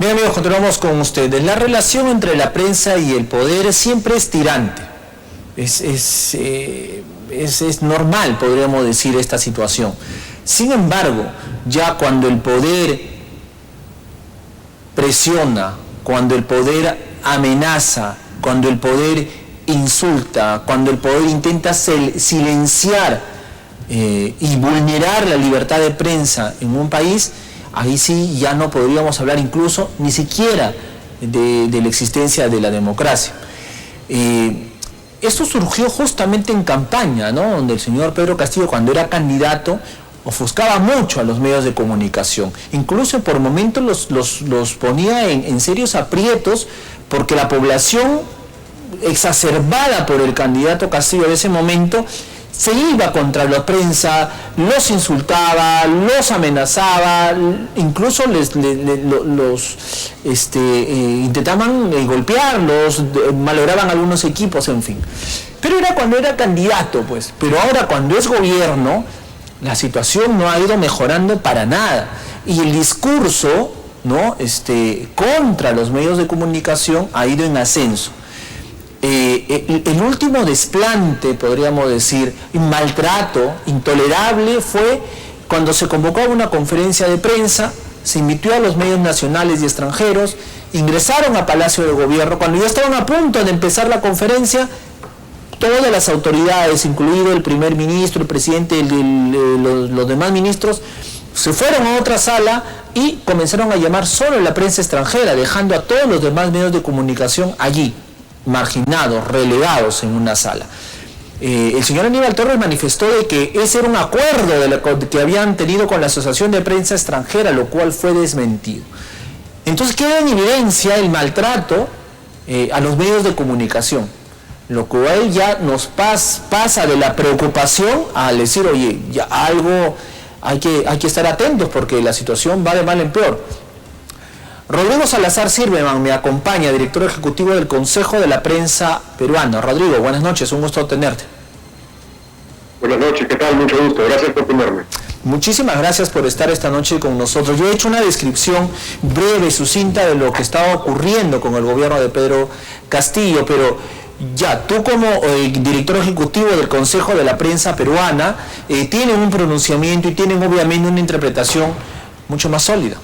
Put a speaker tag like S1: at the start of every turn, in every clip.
S1: Bien, amigos, continuamos con ustedes. La relación entre la prensa y el poder siempre es tirante. Es normal, podríamos decir, esta situación. Sin embargo, ya cuando el poder presiona, cuando el poder amenaza, cuando el poder insulta, cuando el poder intenta silenciar y vulnerar la libertad de prensa en un país, ahí sí ya no podríamos hablar incluso ni siquiera de la existencia de la democracia. Esto surgió justamente en campaña, ¿no? Donde el señor Pedro Castillo, cuando era candidato, ofuscaba mucho a los medios de comunicación. Incluso por momentos los ponía en serios aprietos, porque la población, exacerbada por el candidato Castillo de ese momento, se iba contra la prensa, los insultaba, los amenazaba, incluso intentaban golpearlos, malograban algunos equipos, en fin. Pero era cuando era candidato, pues. Pero ahora, cuando es gobierno, la situación no ha ido mejorando para nada. Y el discurso, ¿no?, contra los medios de comunicación ha ido en ascenso. El último desplante, podríamos decir, maltrato intolerable, fue cuando se convocó a una conferencia de prensa, se invitó a los medios nacionales y extranjeros, ingresaron a Palacio de Gobierno. Cuando ya estaban a punto de empezar la conferencia, todas las autoridades, incluido el primer ministro, el presidente, los demás ministros, se fueron a otra sala y comenzaron a llamar solo a la prensa extranjera, dejando a todos los demás medios de comunicación allí, marginados, relegados en una sala. El señor Aníbal Torres manifestó de que ese era un acuerdo que habían tenido con la Asociación de Prensa Extranjera, lo cual fue desmentido. Entonces queda en evidencia el maltrato a los medios de comunicación, lo cual ya nos pasa de la preocupación al decir, oye, ya algo hay que estar atentos porque la situación va de mal en peor. Rodrigo Salazar Sirveman me acompaña, director ejecutivo del Consejo de la Prensa Peruana. Rodrigo, buenas noches, un gusto tenerte.
S2: Buenas noches, ¿qué tal? Mucho gusto, gracias por tenerme.
S1: Muchísimas gracias por estar esta noche con nosotros. Yo he hecho una descripción breve y sucinta de lo que estaba ocurriendo con el gobierno de Pedro Castillo, pero ya, tú como director ejecutivo del Consejo de la Prensa Peruana, tienen un pronunciamiento y tienen obviamente una interpretación mucho más sólida.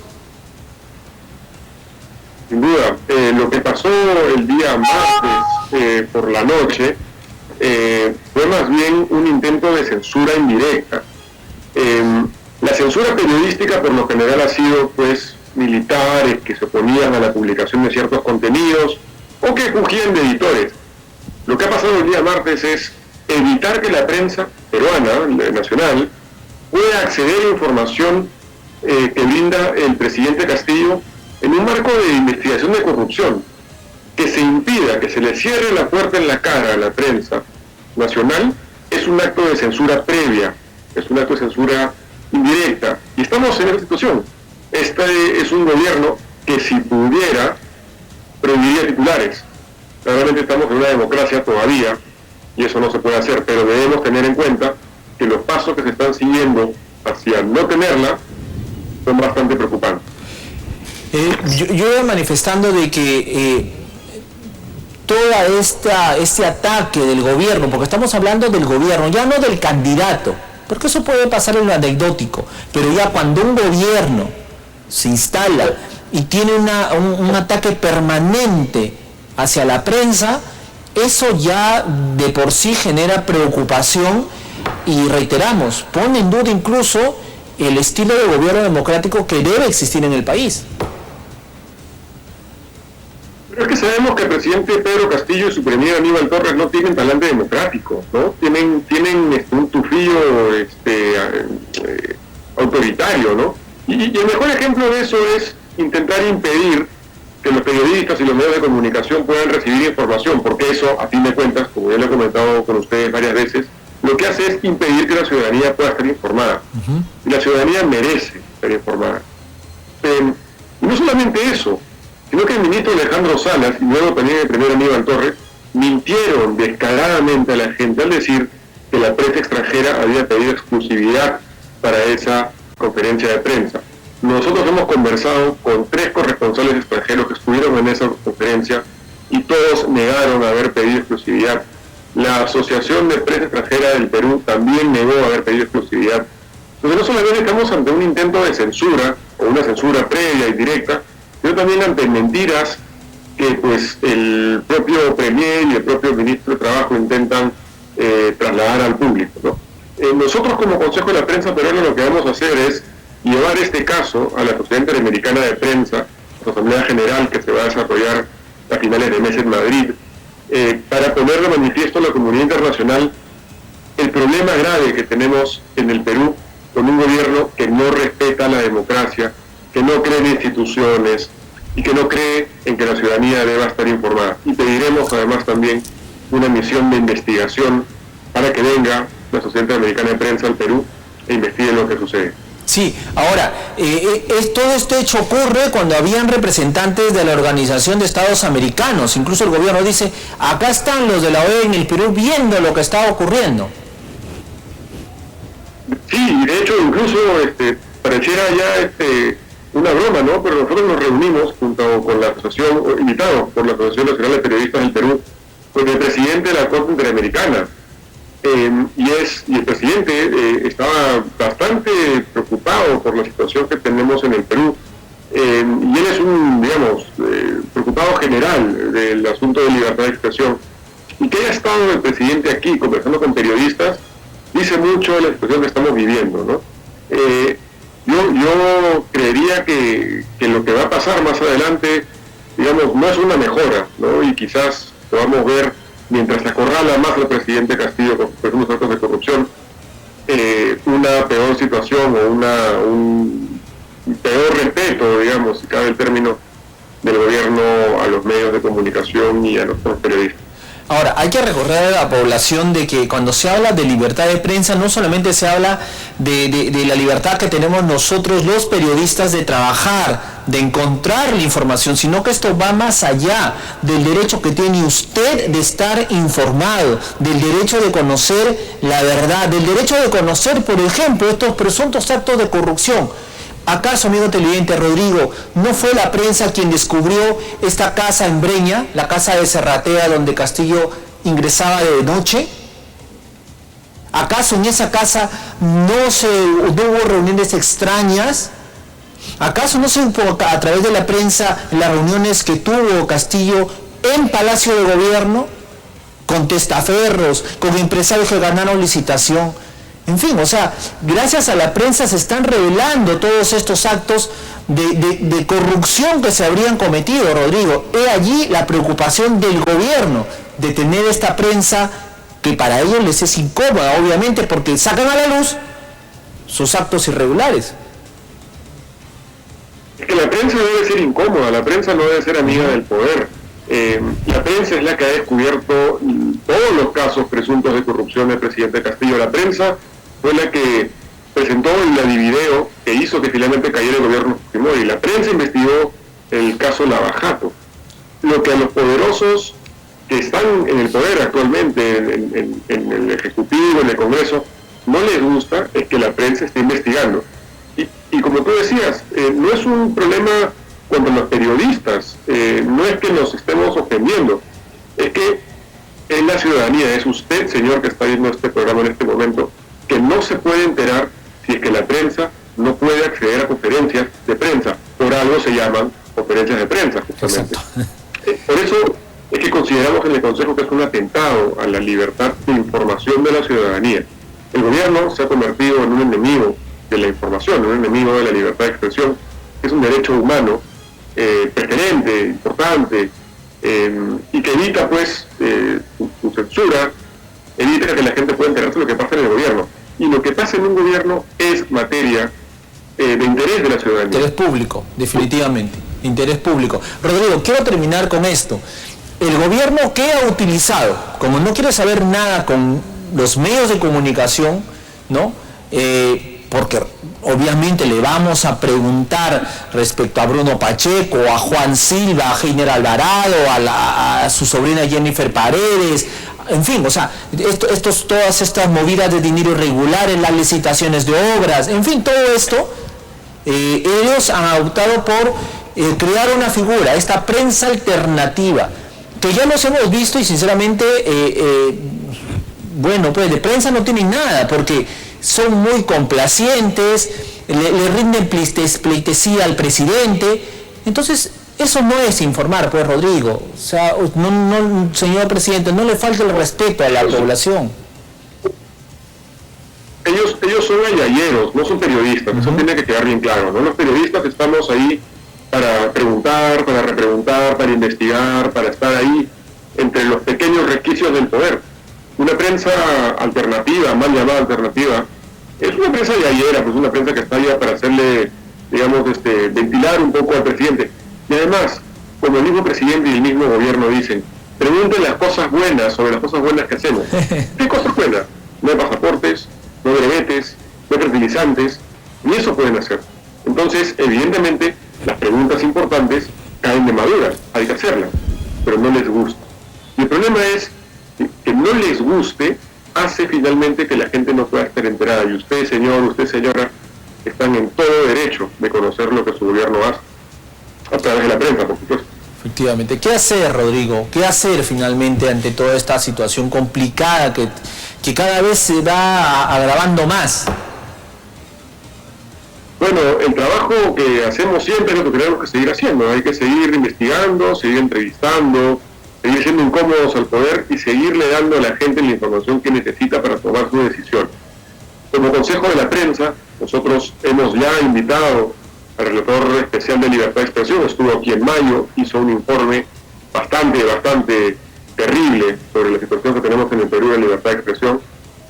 S2: Sin duda, lo que pasó el día martes por la noche fue más bien un intento de censura indirecta. La censura periodística por lo general ha sido pues militares que se oponían a la publicación de ciertos contenidos o que fugían de editores. Lo que ha pasado el día martes es evitar que la prensa peruana, nacional, pueda acceder a información que brinda el presidente Castillo en un marco de investigación de corrupción. Que se impida, que se le cierre la puerta en la cara a la prensa nacional, es un acto de censura previa, es un acto de censura indirecta. Y estamos en esa situación. Este es un gobierno que, si pudiera, prohibiría titulares. Claramente estamos en una democracia todavía, y eso no se puede hacer, pero debemos tener en cuenta que los pasos que se están siguiendo hacia no tenerla son bastante preocupantes.
S1: Yo iba manifestando de que este ataque del gobierno, porque estamos hablando del gobierno, ya no del candidato, porque eso puede pasar en lo anecdótico, pero ya cuando un gobierno se instala y tiene un ataque permanente hacia la prensa, eso ya de por sí genera preocupación y, reiteramos, pone en duda incluso el estilo de gobierno democrático que debe existir en el país.
S2: Pero es que sabemos que el presidente Pedro Castillo y su premier Aníbal Torres no tienen talante democrático, ¿no? Tienen un tufillo autoritario, ¿no? Y el mejor ejemplo de eso es intentar impedir que los periodistas y los medios de comunicación puedan recibir información, porque eso, a fin de cuentas, como ya lo he comentado con ustedes varias veces, lo que hace es impedir que la ciudadanía pueda estar informada. Y la ciudadanía merece estar informada. Y no solamente eso, sino que el ministro Alejandro Salas y luego también el primer Aníbal Torres mintieron descaradamente a la gente al decir que la prensa extranjera había pedido exclusividad para esa conferencia de prensa. Nosotros hemos conversado con 3 corresponsales extranjeros que estuvieron en esa conferencia y todos negaron haber pedido exclusividad. La Asociación de Prensa Extranjera del Perú también negó haber pedido exclusividad. Entonces no solamente estamos ante un intento de censura o una censura previa y directa, sino también ante mentiras que pues el propio Premier y el propio Ministro de Trabajo intentan trasladar al público, ¿no? Nosotros como Consejo de la Prensa Peruana lo que vamos a hacer es llevar este caso a la Sociedad Interamericana de Prensa, la Asamblea General que se va a desarrollar a finales de mes en Madrid, para poner de manifiesto a la comunidad internacional el problema grave que tenemos en el Perú con un gobierno que no respeta la democracia, que no cree en instituciones y que no cree en que la ciudadanía deba estar informada. Y pediremos además también una misión de investigación para que venga la Sociedad Interamericana de Prensa al Perú e investigue lo que sucede.
S1: Sí, ahora, todo este hecho ocurre cuando habían representantes de la Organización de Estados Americanos, incluso el gobierno dice, acá están los de la OEA en el Perú viendo lo que está ocurriendo.
S2: Sí, de hecho incluso pareciera ya una broma, ¿no? Pero nosotros nos reunimos junto con la asociación, invitados por la Asociación Nacional de Periodistas del Perú, con el presidente de la Corte Interamericana. Y el presidente estaba bastante preocupado por la situación que tenemos en el Perú, y él es un, digamos, preocupado general del asunto de libertad de expresión, y que haya estado el presidente aquí conversando con periodistas dice mucho de la situación que estamos viviendo, ¿no? Yo creería que lo que va a pasar más adelante, digamos, no es una mejora, ¿no? Y quizás podamos ver, mientras se acorrala más al presidente Castillo con sus presuntos actos de corrupción, una peor situación o un peor respeto, digamos, si cabe el término, del gobierno a los medios de comunicación y a los periodistas.
S1: Ahora, hay que recordar a la población de que cuando se habla de libertad de prensa, no solamente se habla de la libertad que tenemos nosotros los periodistas de trabajar, de encontrar la información, sino que esto va más allá del derecho que tiene usted de estar informado, del derecho de conocer la verdad, del derecho de conocer, por ejemplo, estos presuntos actos de corrupción. ¿Acaso, amigo televidente Rodrigo, no fue la prensa quien descubrió esta casa en Breña, la casa de Serratea donde Castillo ingresaba de noche? ¿Acaso en esa casa no hubo reuniones extrañas? ¿Acaso no se supo a través de la prensa las reuniones que tuvo Castillo en Palacio de Gobierno, con testaferros, con empresarios que ganaron licitación? En fin, o sea, gracias a la prensa se están revelando todos estos actos de corrupción que se habrían cometido, Rodrigo. He allí la preocupación del gobierno de tener esta prensa que para ellos les es incómoda, obviamente, porque sacan a la luz sus actos irregulares.
S2: Es que la prensa debe ser incómoda, la prensa no debe ser amiga del poder. La prensa es la que ha descubierto todos los casos presuntos de corrupción del presidente Castillo. La prensa fue la que presentó la video que hizo que finalmente cayera el gobierno Fujimori. La prensa investigó el caso Lava Jato. Lo que a los poderosos que están en el poder actualmente, en el Ejecutivo, en el Congreso, no les gusta es que la prensa esté investigando. Y como tú decías, no es un problema contra los periodistas, no es que nos estemos ofendiendo, es que es la ciudadanía, es usted, señor, que está viendo este programa en este momento, que no se puede enterar si es que la prensa no puede acceder a conferencias de prensa. Por algo se llaman conferencias de prensa, justamente. Por eso es que consideramos en el Consejo que es un atentado a la libertad de información de la ciudadanía. El gobierno se ha convertido en un enemigo de la información, un enemigo de la libertad de expresión, que es un derecho humano preferente, importante, y que evita pues su censura, evita que la gente pueda enterarse de lo que pasa en el gobierno. Y lo que pasa en un gobierno es materia de interés de la ciudadanía.
S1: Interés público, definitivamente, interés público. Rodrigo, quiero terminar con esto. El gobierno, ¿qué ha utilizado? Como no quiere saber nada con los medios de comunicación, ¿no? Porque obviamente le vamos a preguntar respecto a Bruno Pacheco, a Juan Silva, a Heiner Alvarado, a su sobrina Jennifer Paredes, en fin, o sea, todas estas movidas de dinero irregular en las licitaciones de obras, en fin, todo esto ellos han optado por crear una figura, esta prensa alternativa, que ya los hemos visto y sinceramente, bueno, pues de prensa no tienen nada, porque son muy complacientes, le rinden pleitesía al presidente. Entonces, eso no es informar, pues, Rodrigo. O sea, no, señor presidente, no le falte el respeto a la población.
S2: Ellos son ayayeros, no son periodistas, eso tiene que quedar bien claro, ¿no? Los periodistas estamos ahí para preguntar, para repreguntar, para investigar, para estar ahí entre los pequeños resquicios del poder. Una prensa alternativa, mal llamada alternativa, es una prensa yayera, pues una prensa que está allá para hacerle, digamos, ventilar un poco al presidente. Y además, como el mismo presidente y el mismo gobierno dicen, pregunten las cosas buenas sobre las cosas buenas que hacemos. ¿Qué cosas buenas? No hay pasaportes, no hay brevetes, no hay fertilizantes, ni eso pueden hacer. Entonces, evidentemente, las preguntas importantes caen de maduras, hay que hacerlas, pero no les gusta. Y el problema es que no les guste, hace finalmente que la gente no pueda estar enterada. Y usted, señor, usted, señora, están en todo derecho de conocer lo que su gobierno hace, a través de la prensa, por supuesto.
S1: Efectivamente. ¿Qué hacer, Rodrigo? ¿Qué hacer finalmente ante toda esta situación complicada que cada vez se va agravando más?
S2: Bueno, el trabajo que hacemos siempre es lo que tenemos que seguir haciendo. Hay que seguir investigando, seguir entrevistando, seguir siendo incómodos al poder y seguirle dando a la gente la información que necesita para tomar su decisión. Como Consejo de la Prensa, nosotros hemos ya invitado al relator especial de libertad de expresión, estuvo aquí en mayo, hizo un informe bastante terrible sobre la situación que tenemos en el Perú de libertad de expresión.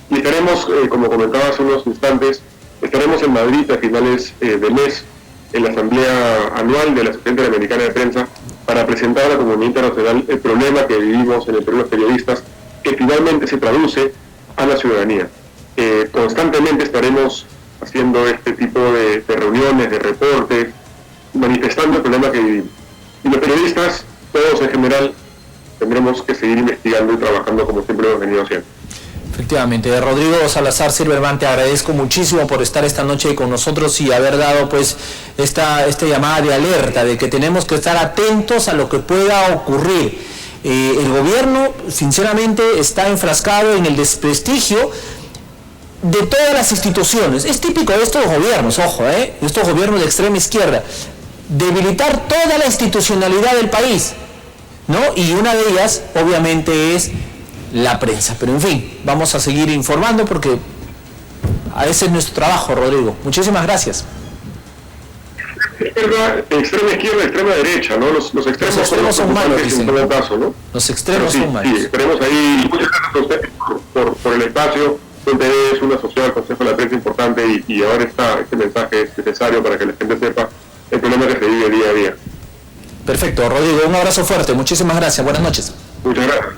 S2: Y estaremos, como comentaba hace unos instantes, estaremos en Madrid a finales de mes en la asamblea anual de la Asociación Interamericana de Prensa para presentar a la comunidad internacional el problema que vivimos en el Perú los periodistas, que finalmente se traduce a la ciudadanía. Constantemente estaremos haciendo este tipo de reuniones, de reportes, manifestando el problema que vivimos. Y los periodistas, todos en general, tendremos que seguir investigando y trabajando como siempre hemos venido haciendo.
S1: Efectivamente. Rodrigo Salazar Silverman, te agradezco muchísimo por estar esta noche con nosotros y haber dado pues esta llamada de alerta de que tenemos que estar atentos a lo que pueda ocurrir. El gobierno sinceramente está enfrascado en el desprestigio de todas las instituciones. Es típico de estos gobiernos, ojo, estos gobiernos de extrema izquierda, debilitar toda la institucionalidad del país, ¿no? Y una de ellas obviamente es la prensa. Pero en fin, vamos a seguir informando porque ese es nuestro trabajo, Rodrigo. Muchísimas gracias.
S2: Extrema izquierda, extrema derecha, ¿no? Los extremos
S1: son malos,
S2: en todo caso, ¿no?
S1: Los extremos son malos.
S2: Sí, esperemos ahí. Muchas gracias a ustedes por el espacio. Usted es un asociado al Consejo de la Prensa importante y ahora este mensaje es necesario para que la gente sepa el problema que se vive día a día.
S1: Perfecto, Rodrigo, un abrazo fuerte. Muchísimas gracias. Buenas noches.
S2: Muchas gracias.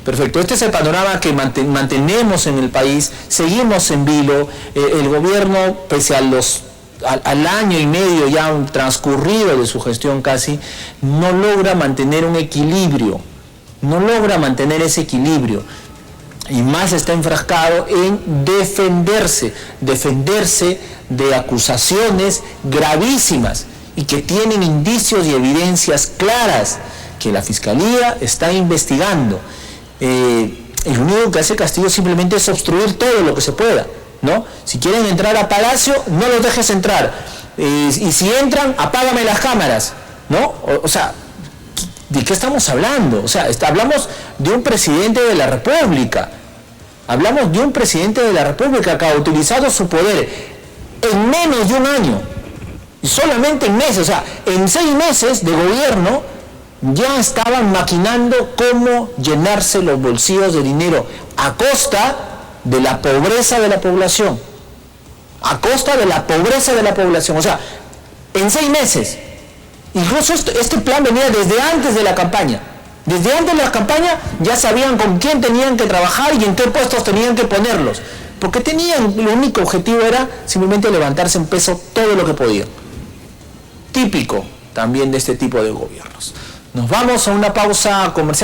S1: Perfecto, este es el panorama que mantenemos en el país, seguimos en vilo. El gobierno, pese al año y medio ya transcurrido de su gestión casi, no logra mantener un equilibrio, no logra mantener ese equilibrio, y más está enfrascado en defenderse de acusaciones gravísimas y que tienen indicios y evidencias claras que la Fiscalía está investigando. El único que hace Castillo simplemente es obstruir todo lo que se pueda, ¿no? Si quieren entrar a Palacio, no los dejes entrar. Y si entran, apágame las cámaras, ¿no? O sea, ¿de qué estamos hablando? O sea, hablamos de un presidente de la República. Hablamos de un presidente de la República que ha utilizado su poder en menos de un año. Y solamente en meses, o sea, en 6 meses de gobierno, ya estaban maquinando cómo llenarse los bolsillos de dinero a costa de la pobreza de la población. A costa de la pobreza de la población. O sea, en 6 meses. Incluso este plan venía desde antes de la campaña. Desde antes de la campaña ya sabían con quién tenían que trabajar y en qué puestos tenían que ponerlos. Porque el único objetivo era simplemente levantarse en peso todo lo que podían. Típico también de este tipo de gobiernos. Nos vamos a una pausa comercial.